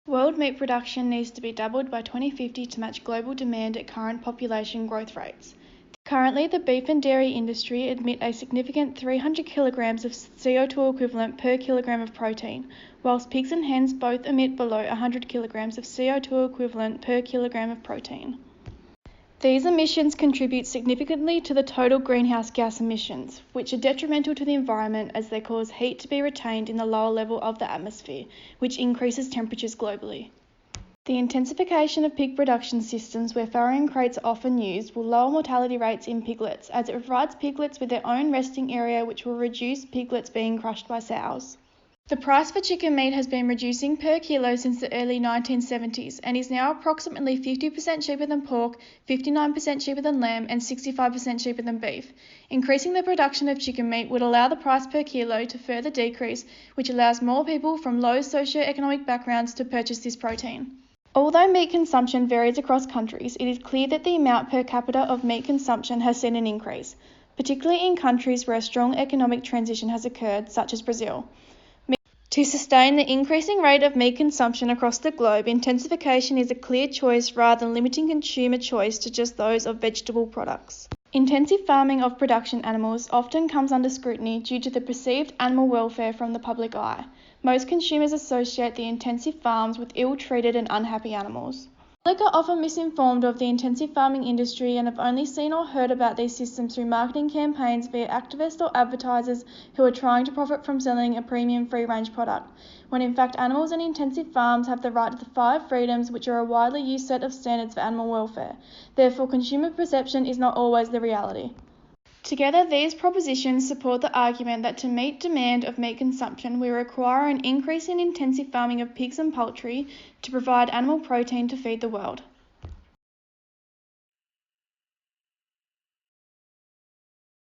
World meat production needs to be doubled by 2050 to match global demand at current population growth rates. Currently, the beef and dairy industry emit a significant 300 kilograms of CO2 equivalent per kilogram of protein, whilst pigs and hens both emit below 100 kilograms of CO2 equivalent per kilogram of protein. These emissions contribute significantly to the total greenhouse gas emissions, which are detrimental to the environment as they cause heat to be retained in the lower level of the atmosphere, which increases temperatures globally. The intensification of pig production systems where farrowing crates are often used will lower mortality rates in piglets, as it provides piglets with their own resting area, which will reduce piglets being crushed by sows. The price for chicken meat has been reducing per kilo since the early 1970s and is now approximately 50% cheaper than pork, 59% cheaper than lamb, and 65% cheaper than beef. Increasing the production of chicken meat would allow the price per kilo to further decrease, which allows more people from low socio-economic backgrounds to purchase this protein. Although meat consumption varies across countries, it is clear that the amount per capita of meat consumption has seen an increase, particularly in countries where a strong economic transition has occurred, such as Brazil. To sustain the increasing rate of meat consumption across the globe, intensification is a clear choice rather than limiting consumer choice to just those of vegetable products. Intensive farming of production animals often comes under scrutiny due to the perceived animal welfare from the public eye. Most consumers associate the intensive farms with ill-treated and unhappy animals. The public are often misinformed of the intensive farming industry and have only seen or heard about these systems through marketing campaigns via activists or advertisers who are trying to profit from selling a premium free-range product, when in fact animals in intensive farms have the right to the 5 freedoms, which are a widely used set of standards for animal welfare. Therefore, consumer perception is not always the reality. Together, these propositions support the argument that to meet demand of meat consumption, we require an increase in intensive farming of pigs and poultry to provide animal protein to feed the world.